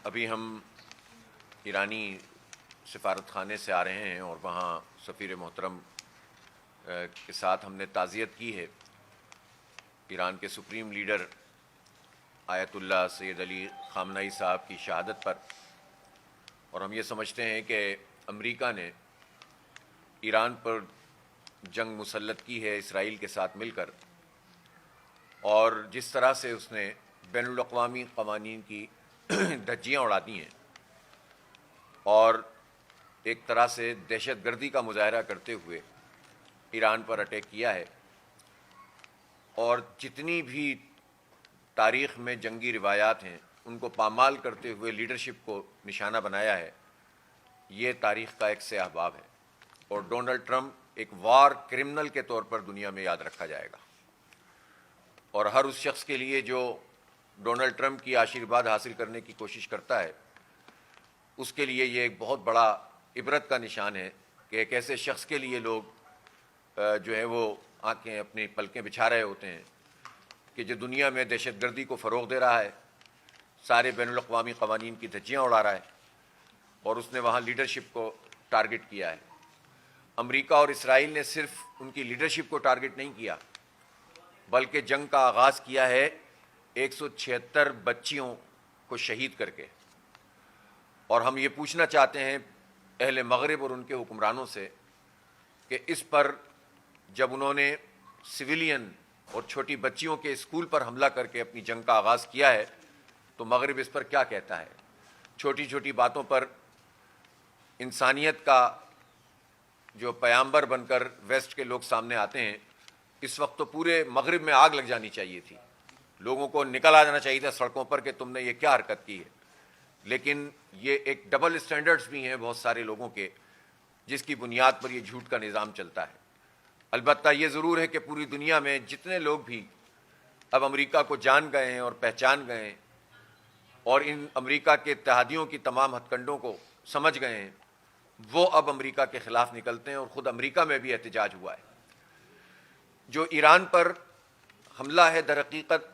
ابھی ہم ایرانی سفارت خانے سے آ رہے ہیں اور وہاں سفیر محترم کے ساتھ ہم نے تعزیت کی ہے ایران کے سپریم لیڈر آیت اللہ سید علی خامنہئی صاحب کی شہادت پر، اور ہم یہ سمجھتے ہیں کہ امریکہ نے ایران پر جنگ مسلط کی ہے اسرائیل کے ساتھ مل کر، اور جس طرح سے اس نے بین الاقوامی قوانین کی دھجیاں اڑا دی ہیں اور ایک طرح سے دہشت گردی کا مظاہرہ کرتے ہوئے ایران پر اٹیک کیا ہے، اور جتنی بھی تاریخ میں جنگی روایات ہیں ان کو پامال کرتے ہوئے لیڈرشپ کو نشانہ بنایا ہے، یہ تاریخ کا ایک سیاہ باب ہے، اور ڈونلڈ ٹرمپ ایک وار کرمنل کے طور پر دنیا میں یاد رکھا جائے گا، اور ہر اس شخص کے لیے جو ڈونلڈ ٹرمپ کی آشیرواد حاصل کرنے کی کوشش کرتا ہے اس کے لیے یہ ایک بہت بڑا عبرت کا نشان ہے کہ ایک ایسے شخص کے لیے لوگ جو ہے وہ آنکھیں اپنی پلکیں بچھا رہے ہوتے ہیں کہ جو دنیا میں دہشت گردی کو فروغ دے رہا ہے، سارے بین الاقوامی قوانین کی دھجیاں اڑا رہا ہے، اور اس نے وہاں لیڈرشپ کو ٹارگٹ کیا ہے۔ امریکہ اور اسرائیل نے صرف ان کی لیڈرشپ کو ٹارگٹ نہیں کیا بلکہ جنگ کا آغاز کیا ہے 176 بچیوں کو شہید کر کے، اور ہم یہ پوچھنا چاہتے ہیں اہل مغرب اور ان کے حکمرانوں سے کہ اس پر جب انہوں نے سویلین اور چھوٹی بچیوں کے اسکول پر حملہ کر کے اپنی جنگ کا آغاز کیا ہے تو مغرب اس پر کیا کہتا ہے؟ چھوٹی چھوٹی باتوں پر انسانیت کا جو پیامبر بن کر ویسٹ کے لوگ سامنے آتے ہیں، اس وقت تو پورے مغرب میں آگ لگ جانی چاہیے تھی، لوگوں کو نکل آ جانا چاہیے تھا سڑکوں پر کہ تم نے یہ کیا حرکت کی ہے، لیکن یہ ایک ڈبل اسٹینڈرڈز بھی ہیں بہت سارے لوگوں کے، جس کی بنیاد پر یہ جھوٹ کا نظام چلتا ہے۔ البتہ یہ ضرور ہے کہ پوری دنیا میں جتنے لوگ بھی اب امریکہ کو جان گئے ہیں اور پہچان گئے ہیں اور ان امریکہ کے اتحادیوں کی تمام ہتھ کنڈوں کو سمجھ گئے ہیں، وہ اب امریکہ کے خلاف نکلتے ہیں، اور خود امریکہ میں بھی احتجاج ہوا ہے۔ جو ایران پر حملہ ہے در حقیقت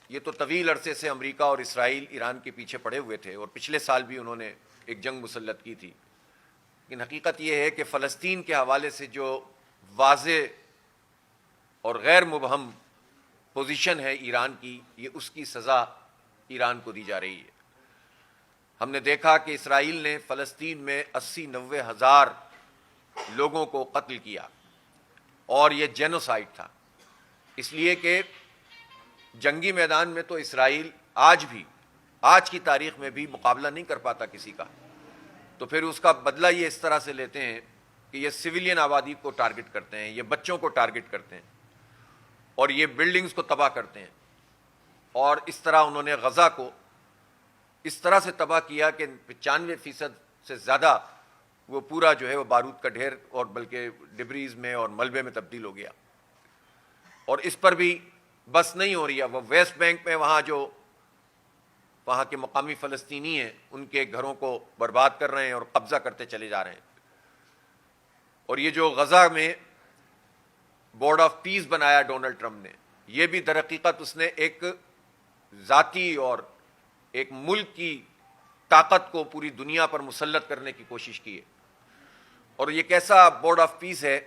یہ تو طویل عرصے سے امریکہ اور اسرائیل ایران کے پیچھے پڑے ہوئے تھے، اور پچھلے سال بھی انہوں نے ایک جنگ مسلط کی تھی، لیکن حقیقت یہ ہے کہ فلسطین کے حوالے سے جو واضح اور غیر مبہم پوزیشن ہے ایران کی، یہ اس کی سزا ایران کو دی جا رہی ہے۔ ہم نے دیکھا کہ اسرائیل نے فلسطین میں 80-90 ہزار لوگوں کو قتل کیا، اور یہ جینوسائیڈ تھا، اس لیے کہ جنگی میدان میں تو اسرائیل آج کی تاریخ میں بھی مقابلہ نہیں کر پاتا کسی کا، تو پھر اس کا بدلہ یہ اس طرح سے لیتے ہیں کہ یہ سویلین آبادی کو ٹارگٹ کرتے ہیں، یہ بچوں کو ٹارگٹ کرتے ہیں، اور یہ بلڈنگز کو تباہ کرتے ہیں، اور اس طرح انہوں نے غزہ کو اس طرح سے تباہ کیا کہ 95% سے زیادہ وہ پورا جو ہے وہ بارود کا ڈھیر اور بلکہ ڈبریز میں اور ملبے میں تبدیل ہو گیا۔ اور اس پر بھی بس نہیں ہو رہی ہے، وہ ویسٹ بینک میں وہاں کے مقامی فلسطینی ہیں ان کے گھروں کو برباد کر رہے ہیں اور قبضہ کرتے چلے جا رہے ہیں، اور یہ جو غزہ میں بورڈ آف پیس بنایا ڈونلڈ ٹرمپ نے، یہ بھی در حقیقت اس نے ایک ذاتی اور ایک ملک کی طاقت کو پوری دنیا پر مسلط کرنے کی کوشش کی ہے، اور یہ کیسا بورڈ آف پیس ہے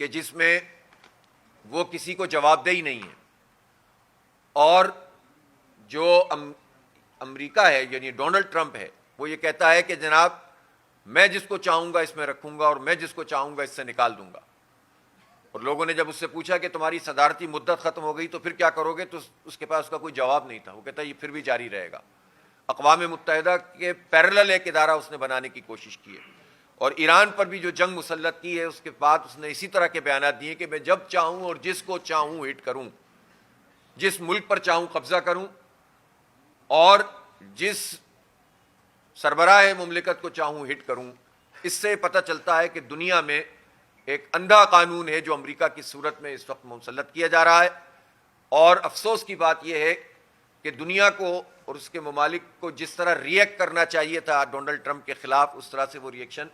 کہ جس میں وہ کسی کو جواب دہ ہی نہیں ہے، اور جو امریکہ ہے یعنی ڈونلڈ ٹرمپ ہے وہ یہ کہتا ہے کہ جناب میں جس کو چاہوں گا اس میں رکھوں گا اور میں جس کو چاہوں گا اس سے نکال دوں گا، اور لوگوں نے جب اس سے پوچھا کہ تمہاری صدارتی مدت ختم ہو گئی تو پھر کیا کرو گے، تو اس کے پاس اس کا کوئی جواب نہیں تھا، وہ کہتا ہے یہ پھر بھی جاری رہے گا۔ اقوام متحدہ کے پیرلل ایک ادارہ اس نے بنانے کی کوشش کی ہے، اور ایران پر بھی جو جنگ مسلط کی ہے اس کے بعد اس نے اسی طرح کے بیانات دیے کہ میں جب چاہوں اور جس کو چاہوں ہٹ کروں، جس ملک پر چاہوں قبضہ کروں، اور جس سربراہ مملکت کو چاہوں ہٹ کروں۔ اس سے پتہ چلتا ہے کہ دنیا میں ایک اندھا قانون ہے جو امریکہ کی صورت میں اس وقت مسلط کیا جا رہا ہے، اور افسوس کی بات یہ ہے کہ دنیا کو اور اس کے ممالک کو جس طرح ریئیکٹ کرنا چاہیے تھا ڈونلڈ ٹرمپ کے خلاف، اس طرح سے وہ ریئیکشن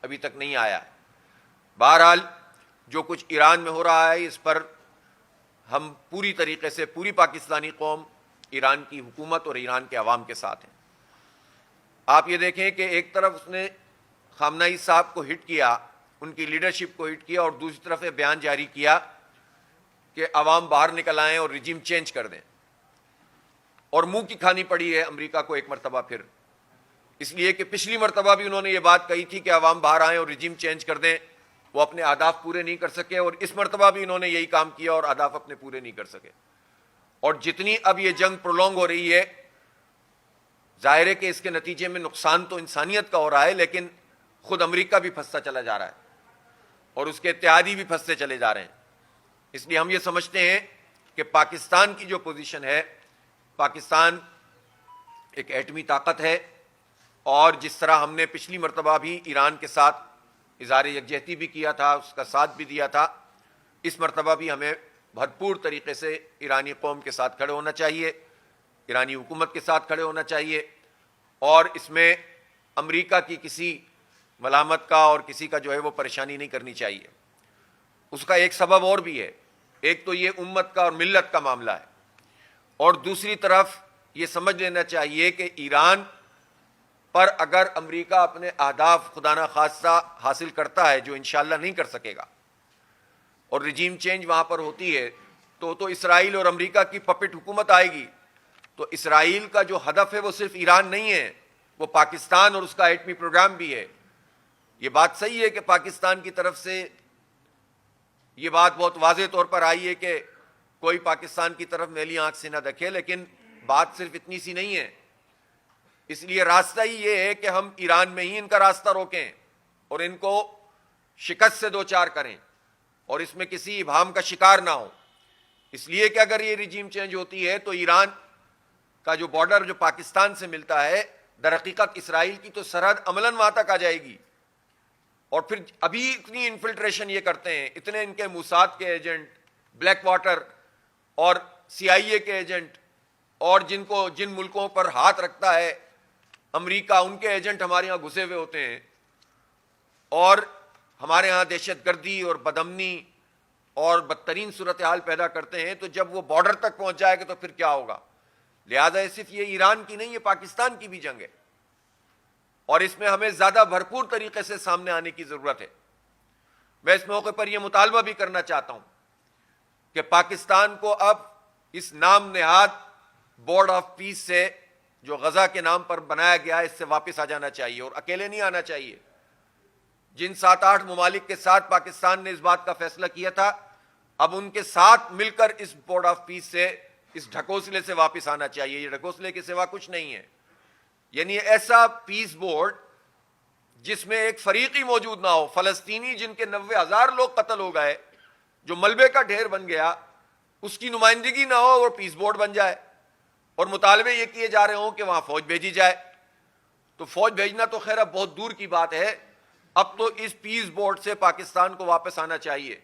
ابھی تک نہیں آیا ہے۔ بہرحال جو کچھ ایران میں ہو رہا ہے اس پر ہم پوری طریقے سے پوری پاکستانی قوم ایران کی حکومت اور ایران کے عوام کے ساتھ ہیں۔ آپ یہ دیکھیں کہ ایک طرف اس نے خامنہئی صاحب کو ہٹ کیا، ان کی لیڈرشپ کو ہٹ کیا، اور دوسری طرف یہ بیان جاری کیا کہ عوام باہر نکل آئیں اور رجیم چینج کر دیں، اور منہ کی کھانی پڑی ہے امریکہ کو ایک مرتبہ پھر، اس لیے کہ پچھلی مرتبہ بھی انہوں نے یہ بات کہی تھی کہ عوام باہر آئیں اور رجیم چینج کر دیں، وہ اپنے اہداف پورے نہیں کر سکے، اور اس مرتبہ بھی انہوں نے یہی کام کیا اور اہداف اپنے پورے نہیں کر سکے۔ اور جتنی اب یہ جنگ پرولونگ ہو رہی ہے، ظاہر ہے کہ اس کے نتیجے میں نقصان تو انسانیت کا ہو رہا ہے، لیکن خود امریکہ بھی پھنستا چلا جا رہا ہے اور اس کے اتحادی بھی پھنستے چلے جا رہے ہیں۔ اس لیے ہم یہ سمجھتے ہیں کہ پاکستان کی جو پوزیشن ہے، پاکستان ایک ایٹمی طاقت ہے، اور جس طرح ہم نے پچھلی مرتبہ بھی ایران کے ساتھ اظہار یکجہتی بھی کیا تھا، اس کا ساتھ بھی دیا تھا، اس مرتبہ بھی ہمیں بھرپور طریقے سے ایرانی قوم کے ساتھ کھڑے ہونا چاہیے، ایرانی حکومت کے ساتھ کھڑے ہونا چاہیے، اور اس میں امریکہ کی کسی ملامت کا اور کسی کا جو ہے وہ پریشانی نہیں کرنی چاہیے۔ اس کا ایک سبب اور بھی ہے، ایک تو یہ امت کا اور ملت کا معاملہ ہے، اور دوسری طرف یہ سمجھ لینا چاہیے کہ ایران پر اگر امریکہ اپنے اہداف خدا نخواستہ حاصل کرتا ہے، جو انشاءاللہ نہیں کر سکے گا، اور رجیم چینج وہاں پر ہوتی ہے، تو اسرائیل اور امریکہ کی پپٹ حکومت آئے گی، تو اسرائیل کا جو ہدف ہے وہ صرف ایران نہیں ہے، وہ پاکستان اور اس کا ایٹمی پروگرام بھی ہے۔ یہ بات صحیح ہے کہ پاکستان کی طرف سے یہ بات بہت واضح طور پر آئی ہے کہ کوئی پاکستان کی طرف میلی آنکھ سے نہ دیکھے، لیکن بات صرف اتنی سی نہیں ہے۔ اس لیے راستہ ہی یہ ہے کہ ہم ایران میں ہی ان کا راستہ روکیں اور ان کو شکست سے دوچار کریں، اور اس میں کسی ابہام کا شکار نہ ہو۔ اس لیے کہ اگر یہ رجیم چینج ہوتی ہے تو ایران کا جو بارڈر جو پاکستان سے ملتا ہے، در حقیقت اسرائیل کی تو سرحد عملاً وہاں تک آ جائے گی، اور پھر ابھی اتنی انفلٹریشن یہ کرتے ہیں، اتنے ان کے موساد کے ایجنٹ، بلیک واٹر اور CIA کے ایجنٹ، اور جن ملکوں پر ہاتھ رکھتا ہے امریکہ، ان کے ایجنٹ ہمارے ہاں گھسے ہوئے ہوتے ہیں، اور ہمارے ہاں دہشت گردی اور بدامنی اور بدترین صورتحال پیدا کرتے ہیں۔ تو جب وہ بارڈر تک پہنچ جائے گا تو پھر کیا ہوگا؟ لہذا صرف یہ ایران کی نہیں، یہ پاکستان کی بھی جنگ ہے، اور اس میں ہمیں زیادہ بھرپور طریقے سے سامنے آنے کی ضرورت ہے۔ میں اس موقع پر یہ مطالبہ بھی کرنا چاہتا ہوں کہ پاکستان کو اب اس نام نہاد بورڈ آف پیس سے جو غزہ کے نام پر بنایا گیا ہے، اس سے واپس آ جانا چاہیے، اور اکیلے نہیں آنا چاہیے۔ جن 7-8 ممالک کے ساتھ پاکستان نے اس بات کا فیصلہ کیا تھا، اب ان کے ساتھ مل کر اس بورڈ آف پیس سے، اس ڈھکوسلے سے واپس آنا چاہیے۔ یہ ڈھکوسلے کے سوا کچھ نہیں ہے، یعنی ایسا پیس بورڈ جس میں ایک فریقی موجود نہ ہو، فلسطینی جن کے 90,000 لوگ قتل ہو گئے، جو ملبے کا ڈھیر بن گیا، اس کی نمائندگی نہ ہو اور پیس بورڈ بن جائے، اور مطالبے یہ کیے جا رہے ہوں کہ وہاں فوج بھیجی جائے۔ تو فوج بھیجنا تو خیر اب بہت دور کی بات ہے، اب تو اس پیس بورڈ سے پاکستان کو واپس آنا چاہیے،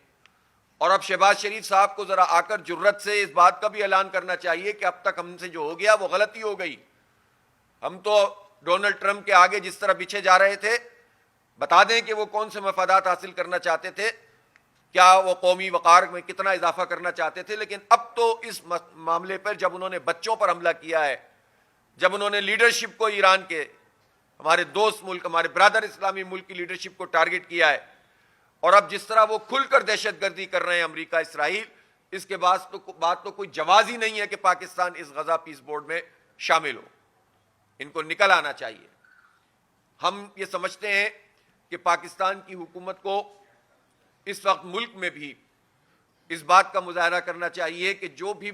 اور اب شہباز شریف صاحب کو ذرا آ کر جرت سے اس بات کا بھی اعلان کرنا چاہیے کہ اب تک ہم سے جو ہو گیا وہ غلطی ہو گئی۔ ہم تو ڈونلڈ ٹرمپ کے آگے جس طرح پیچھے جا رہے تھے، بتا دیں کہ وہ کون سے مفادات حاصل کرنا چاہتے تھے، کیا وہ قومی وقار میں کتنا اضافہ کرنا چاہتے تھے، لیکن اب تو اس معاملے پر جب انہوں نے بچوں پر حملہ کیا ہے، جب انہوں نے لیڈرشپ کو ایران کے، ہمارے دوست ملک، ہمارے برادر اسلامی ملک کی لیڈرشپ کو ٹارگٹ کیا ہے، اور اب جس طرح وہ کھل کر دہشت گردی کر رہے ہیں امریکہ اسرائیل، اس کے بعد بات تو کوئی جواز ہی نہیں ہے کہ پاکستان اس غزہ پیس بورڈ میں شامل ہو۔ ان کو نکل آنا چاہیے۔ ہم یہ سمجھتے ہیں کہ پاکستان کی حکومت کو اس وقت ملک میں بھی اس بات کا مظاہرہ کرنا چاہیے کہ جو بھی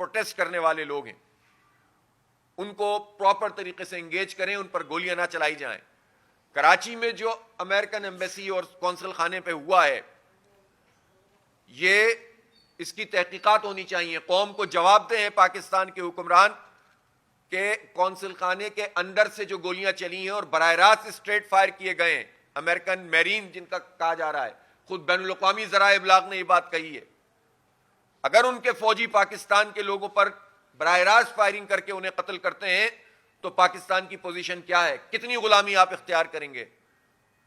پروٹیسٹ کرنے والے لوگ ہیں ان کو پراپر طریقے سے انگیج کریں، ان پر گولیاں نہ چلائی جائیں۔ کراچی میں جو امریکن ایمبیسی اور قونصل خانے پہ ہوا ہے، یہ اس کی تحقیقات ہونی چاہیے۔ قوم کو جواب دیں پاکستان کے حکمران کہ قونصل خانے کے اندر سے جو گولیاں چلی ہیں اور براہ راست اسٹریٹ فائر کیے گئے ہیں، امریکن میرین جن کا کہا جا رہا ہے، خود بین الاقوامی ذرائع ابلاغ نے یہ بات کہی ہے، اگر ان کے فوجی پاکستان کے لوگوں پر براہ راست فائرنگ کر کے انہیں قتل کرتے ہیں تو پاکستان کی پوزیشن کیا ہے؟ کتنی غلامی آپ اختیار کریں گے؟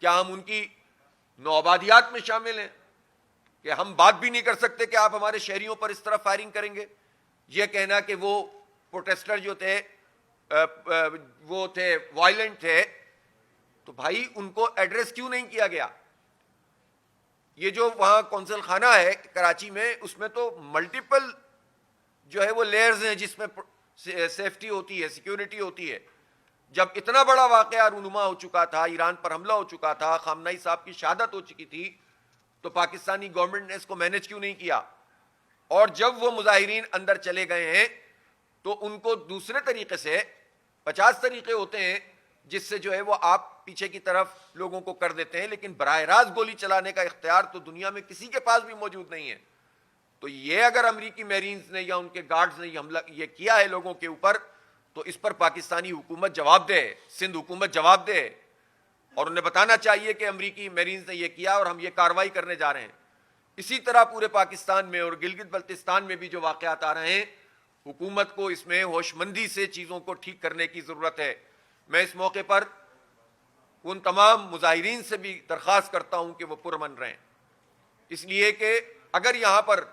کیا ہم ان کی نوآبادیات میں شامل ہیں کہ ہم بات بھی نہیں کر سکتے کہ آپ ہمارے شہریوں پر اس طرح فائرنگ کریں گے؟ یہ کہنا کہ وہ پروٹیسٹر جو تھے وہ تھے وائلنٹ تھے، تو بھائی ان کو ایڈریس کیوں نہیں کیا گیا؟ یہ جو وہاں کونسل خانہ ہے کراچی میں، اس میں تو ملٹیپل جو ہے وہ لیئرز ہیں جس میں سیفٹی ہوتی ہے، سیکیورٹی ہوتی ہے. جب اتنا بڑا واقعہ رونما ہو چکا تھا، ایران پر حملہ ہو چکا تھا، خامنئی صاحب کی شہادت ہو چکی تھی، تو پاکستانی گورنمنٹ نے اس کو مینج کیوں نہیں کیا؟ اور جب وہ مظاہرین اندر چلے گئے ہیں تو ان کو دوسرے طریقے سے 50 طریقے ہوتے ہیں جس سے جو ہے وہ آپ پیچھے کی طرف لوگوں کو کر دیتے ہیں، لیکن براہ راست گولی چلانے کا اختیار تو دنیا میں کسی کے پاس بھی موجود نہیں ہے. تو یہ اگر امریکی میرینز نے یا ان کے گارڈز نے یہ حملہ یہ کیا ہے لوگوں کے اوپر، تو اس پر پاکستانی حکومت جواب دے، سندھ حکومت جواب دے، اور انہیں بتانا چاہیے کہ امریکی میرینز نے یہ کیا اور ہم یہ کارروائی کرنے جا رہے ہیں. اسی طرح پورے پاکستان میں اور گلگت بلتستان میں بھی جو واقعات آ رہے ہیں، حکومت کو اس میں ہوش مندی سے چیزوں کو ٹھیک کرنے کی ضرورت ہے. میں اس موقع پر ان تمام مظاہرین سے بھی درخواست کرتا ہوں کہ وہ پرامن رہیں، اس لیے کہ اگر یہاں پر